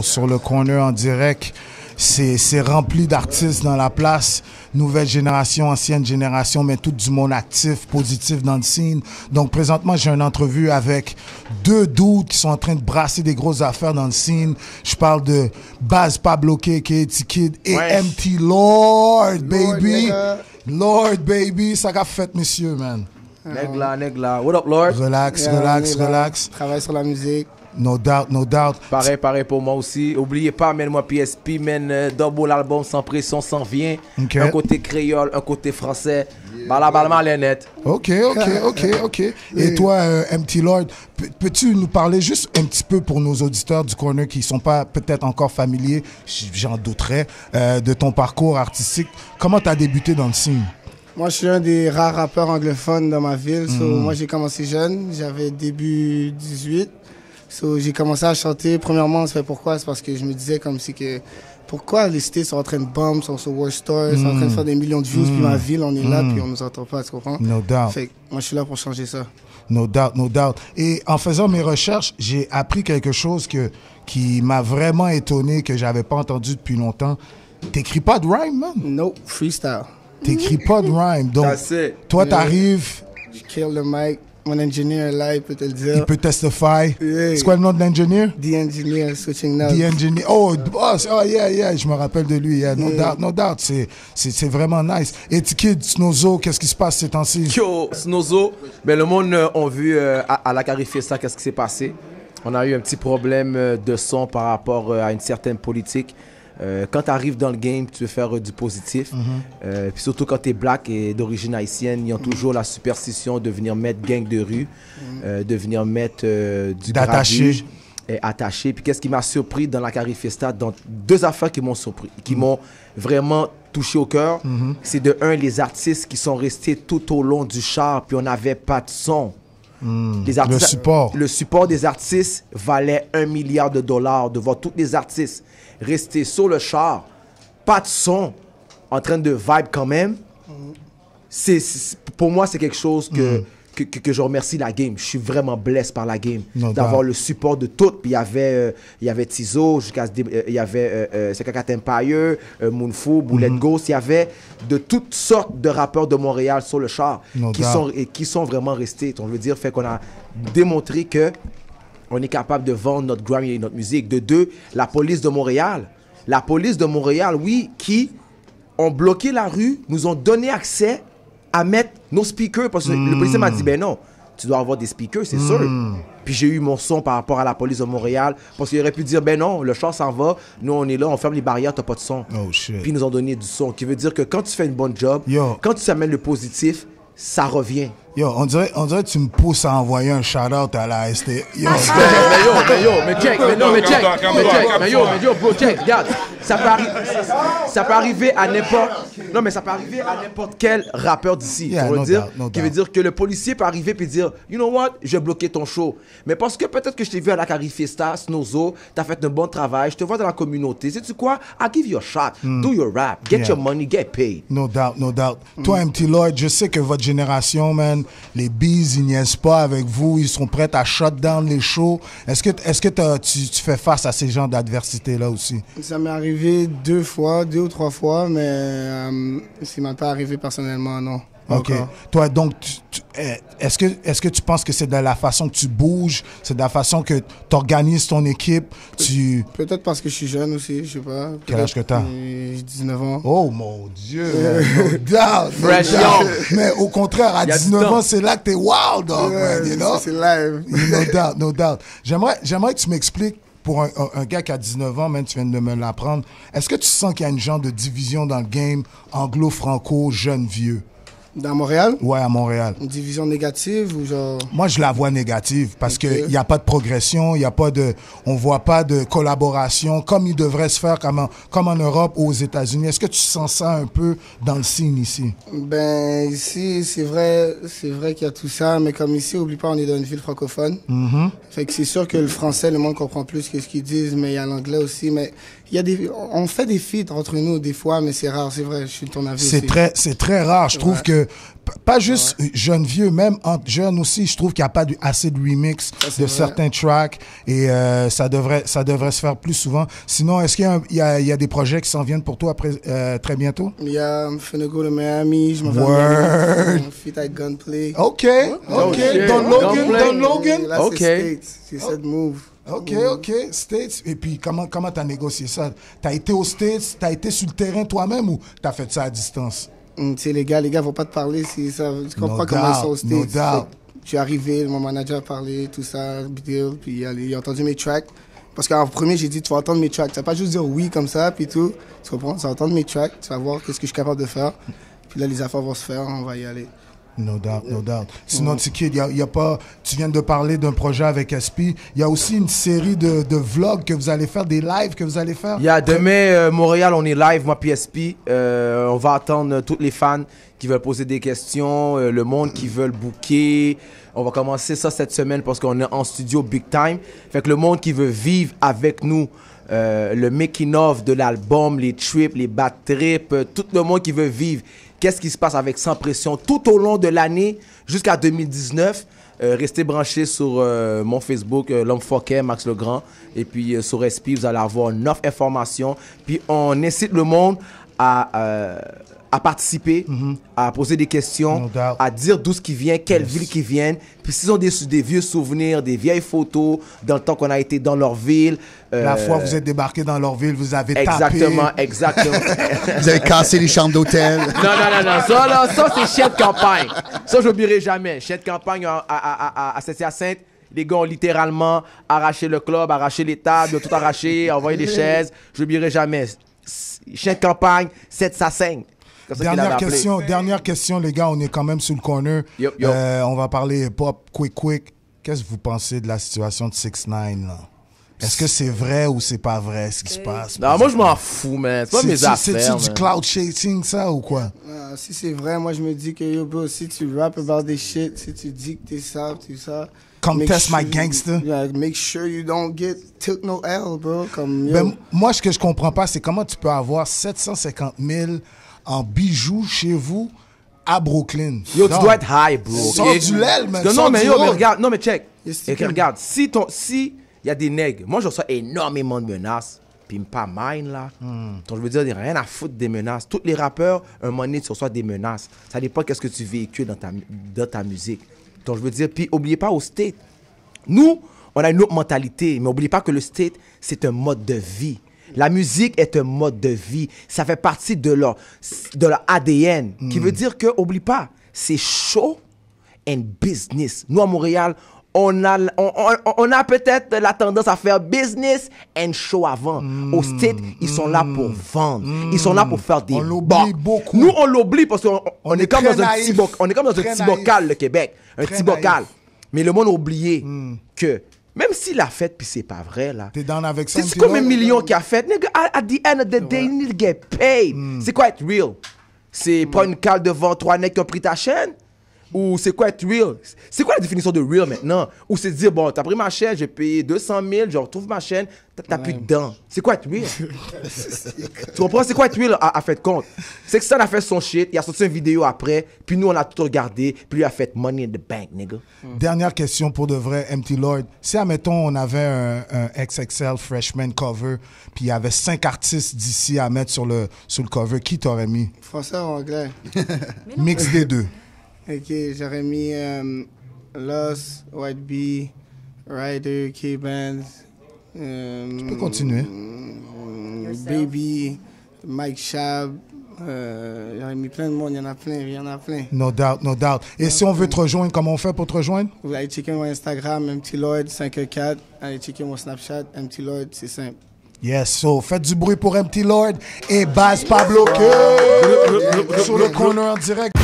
Sur le corner en direct, c'est rempli d'artistes dans la place, nouvelle génération, ancienne génération, mais tout du monde actif, positif dans le scene. Donc présentement, j'ai une entrevue avec deux dudes qui sont en train de brasser des grosses affaires dans le scene. Je parle de Baz Pablo K.K.T. Kid et MT Lord, baby. Lord, baby. Ça qu'a fait, monsieur, man. Nègla. What up, Lord? Relax. Travaille sur la musique. No doubt. Pareil pour moi aussi. Oubliez pas, moi PSP, double album sans pression, sans vient. Okay. Un côté créole, un côté français. Balabalma les net. Ok. Et toi, MT Lord, peux-tu nous parler juste un petit peu pour nos auditeurs du corner qui sont pas peut-être encore familiers, j'en douterais, de ton parcours artistique. Comment tu as débuté dans le scene? Moi, je suis un des rares rappeurs anglophones dans ma ville. So, moi, j'ai commencé jeune. J'avais début 18. So, j'ai commencé à chanter. Premièrement, c'est pourquoi? C'est parce que je me disais comme si que... Pourquoi les cités sont en train de bomber, sont sur World Star, sont en train de faire des millions de views, puis ma ville, on est là, puis on nous entend pas, tu comprends? No doubt. Fait que moi, je suis là pour changer ça. No doubt. Et en faisant mes recherches, j'ai appris quelque chose qui m'a vraiment étonné, que j'avais pas entendu depuis longtemps. T'écris pas de rhyme, man? No, freestyle. T'écris pas de rhyme. Donc, toi, t'arrives... Je kill le mic. Mon ingénieur là, il peut te le dire. Il peut testify. Yeah. C'est quoi le nom de l'ingénieur? The Engineer, Switching Now. The Engineer. Oh, yeah, je me rappelle de lui. Yeah. No doubt. C'est vraiment nice. Et Kid, Snozo, qu'est-ce qui se passe ces temps-ci? Yo, Snozo, le monde a vu à la Carifesta qu'est-ce qui s'est passé. On a eu un petit problème de son par rapport à une certaine politique. Quand tu arrives dans le game, tu veux faire du positif. Puis surtout quand tu es black et d'origine haïtienne, ils ont toujours la superstition de venir mettre gang de rue, de venir mettre du grabuge et attaché. Puis qu'est-ce qui m'a surpris dans la Carifesta, dans deux affaires qui m'ont surpris, qui m'ont vraiment touché au cœur, c'est de un, les artistes qui sont restés tout au long du char, puis on n'avait pas de son. Le support des artistes valait $1 milliard de voir tous les artistes rester sur le char, pas de son, en train de vibe quand même. Pour moi, c'est quelque chose que je remercie la game. Je suis vraiment blessé par la game d'avoir le support de tout. Puis il y avait Tizo, il y avait Sekaka Empire, Moonfou, Bullet Ghost. Il y avait de toutes sortes de rappeurs de Montréal sur le char qui sont vraiment restés. On veut dire, fait qu'on a démontré que on est capable de vendre notre grime et notre musique. De deux, la police de Montréal, oui, qui ont bloqué la rue, nous ont donné accès à mettre nos speakers. Parce que le policier m'a dit, ben non, tu dois avoir des speakers, c'est sûr. Puis j'ai eu mon son par rapport à la police de Montréal. Parce qu'il aurait pu dire, ben non, le char s'en va, nous on est là, on ferme les barrières, t'as pas de son. Oh shit. Puis ils nous ont donné du son. Qui veut dire que quand tu fais une bonne job, quand tu amènes le positif, ça revient. Yo, on dirait que tu me pousses à envoyer un shout-out à la ST. Yo, bro, check, regarde. Ça peut arriver à n'importe quel rappeur d'ici. Qui veut dire que le policier peut arriver et dire, you know what, je vais bloquer ton show. Mais parce que peut-être que je t'ai vu à la Carifesta, Snozo, t'as fait un bon travail, je te vois dans la communauté. Sais-tu quoi? I'll give you a shot. Do your rap. Get your money, get paid. No doubt. Toi, MT Lord, je sais que votre génération, man, les bees, ils niaisent pas avec vous, ils sont prêts à shut down les shows. Est-ce que tu fais face à ces genres d'adversité-là aussi? Ça m'est arrivé 2 ou 3 fois, mais ça m'est pas arrivé personnellement, non. OK. Toi, donc, est-ce que tu penses que c'est de la façon que tu bouges, c'est de la façon que tu organises ton équipe? Peut-être parce que je suis jeune aussi, je sais pas. Quel âge que t'as? J'ai 19 ans. Oh mon Dieu! Mais au contraire, à 19 ans, c'est là que t'es wild, dog, man, you know? C'est live. No doubt. J'aimerais que tu m'expliques, pour un gars qui a 19 ans, même tu viens de me l'apprendre, est-ce que tu sens qu'il y a une genre de division dans le game anglo-franco, jeune-vieux? Dans Montréal? Ouais, à Montréal. Une division négative ou genre... Moi, je la vois négative parce qu'il n'y a pas de progression, on voit pas de collaboration comme il devrait se faire comme en Europe ou aux États-Unis. Est-ce que tu sens ça un peu dans le scene ici? Ben, ici, c'est vrai qu'il y a tout ça, mais comme ici, oublie pas, on est dans une ville francophone. Fait que c'est sûr que le français, le monde comprend plus que ce qu'ils disent, mais il y a l'anglais aussi, mais on fait des feats entre nous des fois, mais c'est rare, c'est vrai, je suis de ton avis c'est très rare. Je trouve que que, pas juste jeunes vieux, même entre jeunes aussi, je trouve qu'il n'y a pas assez de remix de certains tracks et ça devrait se faire plus souvent. Sinon, est-ce qu'il y a des projets qui s'en viennent pour toi après, très bientôt? Il y a Finna Go to Miami, je m'en vais Fit avec Gunplay. OK. Don Logan. Là, c'est States. C'est cette move. OK. States. Et puis, comment t'as négocié ça? T'as été aux States, t'as été sur le terrain toi-même ou t'as fait ça à distance? Tu sais, les gars vont pas te parler si ça. Tu comprends comment ils sont aux States. Je suis arrivé, mon manager a parlé, tout ça, deal, puis il a entendu mes tracks. Parce qu'en premier, j'ai dit, tu vas entendre mes tracks. Tu vas pas juste dire oui comme ça, puis tout. Tu comprends? Tu vas entendre mes tracks, tu vas voir qu'est-ce que je suis capable de faire. Puis là, les affaires vont se faire, on va y aller. No doubt. Sinon, T-Kid, y a pas, tu viens de parler d'un projet avec SP. Il y a aussi une série de vlogs que vous allez faire, des lives que vous allez faire. Il y a demain, Montréal, on est live, moi puis SP. On va attendre tous les fans qui veulent poser des questions, le monde qui veut booker. On va commencer ça cette semaine parce qu'on est en studio big time. Fait que le monde qui veut vivre avec nous, le making of de l'album, les trips, les bad trips, tout le monde qui veut vivre. Qu'est-ce qui se passe avec Sans Pression tout au long de l'année jusqu'à 2019. Restez branchés sur mon Facebook, L'Homme Foquet, Max Legrand. Et puis sur SP, vous allez avoir 9 informations. Puis on incite le monde à participer, à poser des questions, à dire d'où ce qui vient, quelle ville qui viennent. Puis s'ils ont des vieux souvenirs, des vieilles photos dans le temps qu'on a été dans leur ville. La fois vous êtes débarqué dans leur ville, vous avez tapé. Exactement. Vous avez cassé les chambres d'hôtel. Non. Ça c'est chien de campagne. Ça, je n'oublierai jamais. Chien de campagne à Saint-Hyacinthe. Les gars ont littéralement arraché le club, arraché les tables, tout arraché, envoyé des chaises. Je n'oublierai jamais. Chien de campagne, 7-5. Dernière question, les gars, on est quand même sur le corner. Yo. On va parler hip-hop quick. Qu'est-ce que vous pensez de la situation de 6ix9ine là? Est-ce que c'est vrai ou c'est pas vrai ce qui se passe? Non, moi je m'en fous, man. C'est pas mes affaires. C'est du cloud chasing, ça, ou quoi? Si c'est vrai, moi je me dis que yo, bro, si tu rap about des shit, si tu dis que t'es ça, tout ça. Comme Test My Gangster. Yeah, make sure you don't get took no L, bro. Moi, ce que je comprends pas, c'est comment tu peux avoir 750 000 en bijoux chez vous à Brooklyn. Yo, tu dois être high, bro. Sors du l'aile, man. Non, mais regarde. Non, mais check. Regarde, si il y a des nègres, moi je reçois énormément de menaces, puis pas mine là. Donc je veux dire, il n'y a rien à foutre des menaces. Tous les rappeurs, un moment donné, tu reçois des menaces. Ça dépend qu'est-ce que tu véhicules dans ta musique. Donc je veux dire, puis oubliez pas au State. Nous, on a une autre mentalité, mais n'oubliez pas que le State, c'est un mode de vie. La musique est un mode de vie. Ça fait partie de leur ADN. Qui veut dire que, oublie pas, c'est show and business. Nous, à Montréal, on a peut-être la tendance à faire business and show avant. Au State, ils sont là pour vendre. Ils sont là pour faire des... On l'oublie beaucoup. Nous, on l'oublie parce qu'on est comme dans un petit bocal, le Québec. Un petit bocal. Mais le monde a oublié que... Même s'il a fait, puis c'est pas vrai, là. T'es down avec ça? C'est combien de millions qu'il a fait? Nigga, at the end of the day, you need to get paid. C'est quoi être real? C'est pas une cale devant 3 necks qui ont pris ta chaîne? Ou c'est quoi être real? C'est quoi la définition de real maintenant? Ou c'est dire, bon, t'as pris ma chaîne, j'ai payé 200 000, je retrouve ma chaîne, t'as plus de dents. C'est quoi être real? Tu comprends? C'est quoi être real à fait compte? C'est que ça, il a fait son shit, il a sorti une vidéo après, puis nous, on a tout regardé, puis lui a fait money in the bank, nigga. Dernière question pour de vrai, MT Lord. Si, admettons, on avait un XXL freshman cover, puis il y avait 5 artistes d'ici à mettre sur le cover, qui t'aurais mis? Français ou anglais? Mix des deux. Ok, j'aurais mis Lost, White Bee, Ryder, K-Benz. Tu peux continuer. Baby, Mike Shab. J'aurais mis plein de monde, il y en a plein. No doubt. Et si on veut te rejoindre, comment on fait pour te rejoindre? Vous allez checker mon Instagram, MTLord514. Allez checker mon Snapchat, MTLord, c'est simple. Yes, so faites du bruit pour MT Lord et Baz Pablo sur le corner en direct.